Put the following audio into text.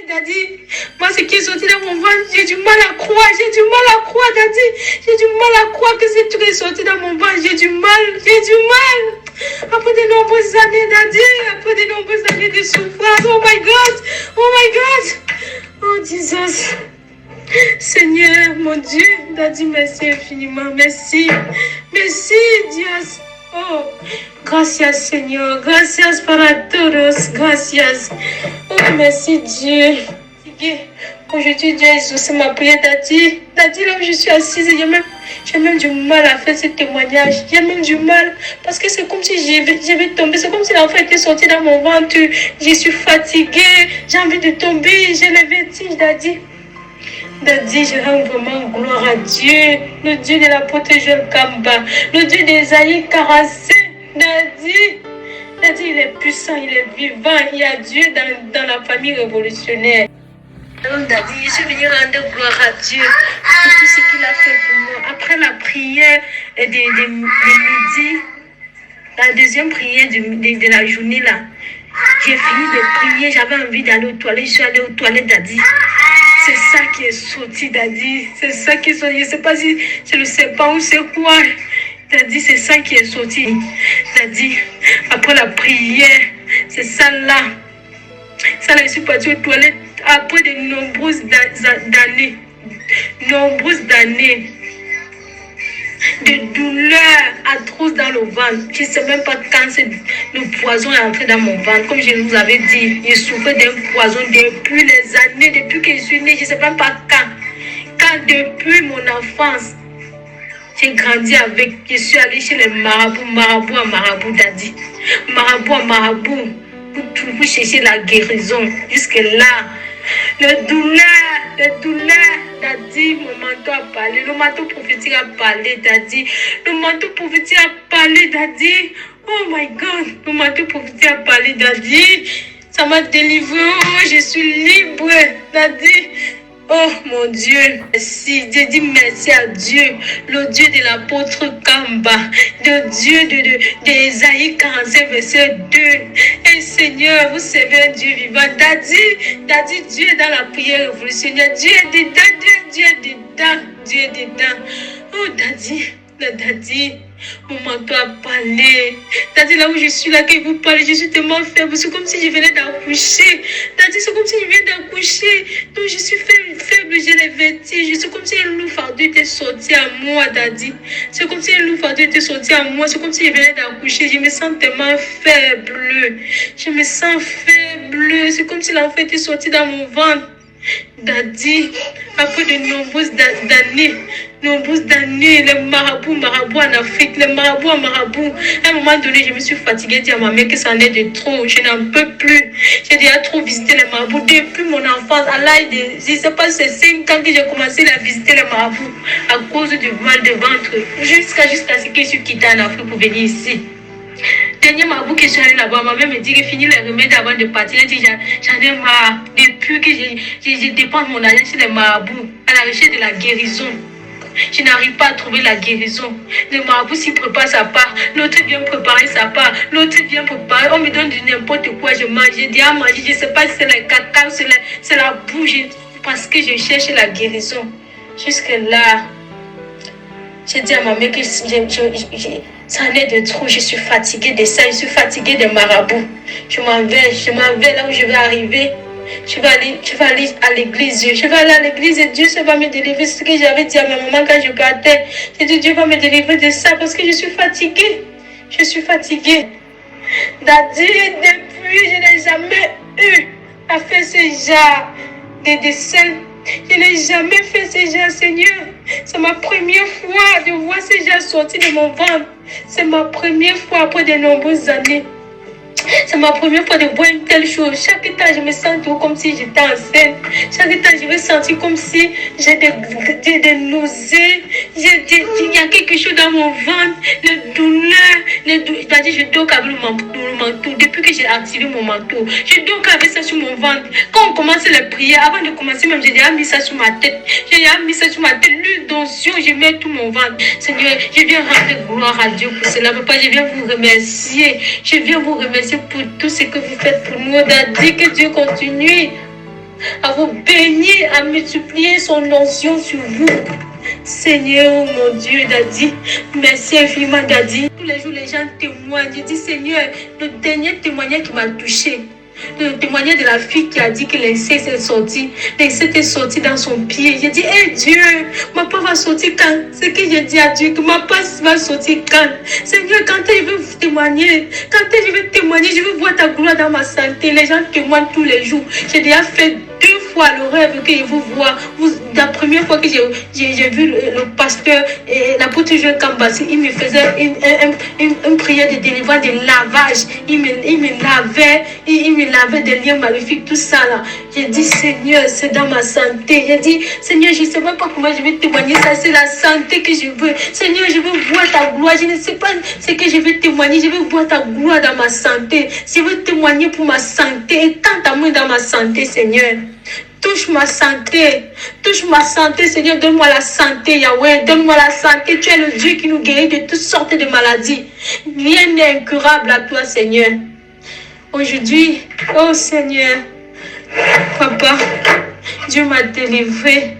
Daddy, moi, ce qui est sorti dans mon ventre, j'ai du mal à croire, Daddy. J'ai du mal à croire que ce truc est sorti dans mon ventre, j'ai du mal. Après de nombreuses années, Daddy, après de nombreuses années de souffrance, oh my God, oh Jesus. Seigneur, mon Dieu, Daddy, merci infiniment, merci, Dieu. Oh, gracias, Seigneur, gracias para todos, gracias. Oh, merci, Dieu. Aujourd'hui, Dieu a exaucé ma prière, Daddy. Daddy, là où je suis assise, j'ai même du mal à faire ce témoignage. J'ai même du mal, parce que c'est comme si j'avais tombé, c'est comme si l'enfant était sorti dans mon ventre. Je suis fatiguée, j'ai envie de tomber, j'ai le vertige, Daddy. Daddy, je rends vraiment gloire à Dieu, le Dieu de l'apôtre Joël Kamba, le Dieu d'Ésaïe 45. Daddy, il est puissant, il est vivant, il y a Dieu dans la famille révolutionnaire. Alors Daddy, je suis venue rendre gloire à Dieu pour tout ce qu'il a fait pour moi. Après la prière de midi, la deuxième prière de la journée là, j'ai fini de prier, j'avais envie d'aller aux toilettes, je suis allée aux toilettes, Daddy. C'est ça qui est sorti, Daddy. C'est ça qui est sorti. Je ne sais pas si c'est le serpent ou c'est quoi. Daddy, c'est ça qui est sorti. Daddy, après la prière, c'est ça là. Ça là, je suis partie aux toilettes après de nombreuses années de douleurs atroces dans le ventre. Je ne sais même pas quand le poison est entré dans mon ventre. Comme je vous avais dit, je souffrais d'un poison depuis les années, depuis que je suis née. Je ne sais même pas quand. Quand depuis mon enfance, j'ai grandi avec. Je suis allée chez les marabouts, Daddy. Marabout, pour chercher la guérison. Jusque-là, les douleurs, Daddy, mon manteau a parlé, le manteau prophétique a parlé, Daddy. Le manteau prophétique a parlé, Daddy. Oh my God, le manteau prophétique a parlé, Daddy. Ça m'a délivré, oh, je suis libre, Daddy. Oh mon Dieu, merci. J'ai dit merci à Dieu, le Dieu de l'apôtre Kamba, le Dieu d'Ésaïe 45, verset 2. Et Seigneur, vous savez un Dieu vivant. Daddy, Dieu est dans la prière révolutionnaire. Dieu est dedans. Oh Daddy, mon manteau a parlé. Daddy, là où je suis, là, que vous parlez, je suis tellement faible. C'est comme si je venais d'accoucher. Daddy, c'est comme si je venais d'accoucher. Donc, je suis faible, j'ai les vertiges. C'est comme si un loup fardeau était sorti à moi, Daddy. C'est comme si un loup fardeau était sorti à moi. C'est comme si je venais d'accoucher. Je me sens tellement faible. C'est comme si l'enfant était sorti dans mon ventre. Daddy, après de nombreuses années, les marabouts en Afrique, les marabouts. À un moment donné, je me suis fatiguée, dit à ma mère que ça en est de trop, je n'en peux plus. J'ai déjà trop visité les marabouts depuis mon enfance, à l'âge de, je ne sais pas, c'est 5 ans que j'ai commencé à visiter les marabouts à cause du mal de ventre, jusqu'à ce que je suis quittée en Afrique pour venir ici. Dernier marabout que je suis allée là-bas, ma mère me dit que fini les remèdes avant de partir. Elle dit j'en ai marre. Depuis que je dépense mon argent chez les marabouts à la recherche de la guérison. Je n'arrive pas à trouver la guérison. Le marabout s'y prépare sa part, l'autre vient préparer sa part, l'autre vient préparer. On me donne du n'importe quoi, je mange. J'ai dit à manger, je ne sais pas si c'est le cacao, c'est la bouche, parce que je cherche la guérison. Jusque-là, j'ai dit à ma mère que ça en est de trop, je suis fatiguée de ça, je suis fatiguée des marabouts. Je m'en vais là où je vais arriver. Je vais aller à l'église. Je vais aller à l'église et Dieu va me délivrer. C'est ce que j'avais dit à ma maman quand je partais. J'ai dit Dieu va me délivrer de ça parce que je suis fatiguée. Daddy, depuis, je n'ai jamais eu à faire ce genre de dessin. Je n'ai jamais fait ce genre, Seigneur. C'est ma première fois de voir ce genre sortir de mon ventre. C'est ma première fois après de nombreuses années. C'est ma première fois de voir une telle chose. Chaque temps, je me sens tout comme si j'étais enceinte. Chaque temps, je me sens comme si j'ai des nausées. Il y a quelque chose dans mon ventre. Les douleurs. C'est-à-dire, je dors avec le manteau. Depuis que j'ai activé mon manteau, je dors avec ça sur mon ventre. Quand on commence les prières, avant de commencer même, j'ai déjà mis ça sur ma tête. L'huile d'onction, je mets tout mon ventre. Seigneur, je viens rendre gloire à Dieu pour cela. Papa, je viens vous remercier. Je viens vous remercier pour tout ce que vous faites pour nous. Daddy, que Dieu continue à vous bénir, à multiplier son onction sur vous. Seigneur, mon Dieu, Daddy, merci infiniment, Daddy. Tous les jours, les gens témoignent. Je dis, Seigneur, le dernier témoignage qui m'a touché, le témoignage de la fille qui a dit que l'inceste est sorti. L'inceste est sorti dans son pied. J'ai dit, hey Dieu, ma part va sortir quand? C'est que j'ai dit à Dieu que ma part va sortir quand? Seigneur, quand je veux témoigner, je veux voir ta gloire dans ma santé. Les gens témoignent tous les jours. J'ai déjà fait 2 fois le rêve que je vous vois. La première fois que j'ai vu le pasteur et l'apôtre Joël Kambassi, il me faisait une prière de délivrance, de lavage. Il me lavait des liens maléfiques, tout ça là. J'ai dit, Seigneur, c'est dans ma santé. J'ai dit, Seigneur, je ne sais même pas comment je vais témoigner ça. C'est la santé que je veux. Seigneur, je veux voir ta gloire. Je ne sais pas ce que je vais témoigner. Je veux voir ta gloire dans ma santé. Je veux témoigner pour ma santé. Et tant ta main dans ma santé, Seigneur. Touche ma santé, Seigneur, donne-moi la santé, Yahweh, donne-moi la santé, tu es le Dieu qui nous guérit de toutes sortes de maladies. Rien n'est incurable à toi, Seigneur. Aujourd'hui, oh Seigneur, Papa, Dieu m'a délivré,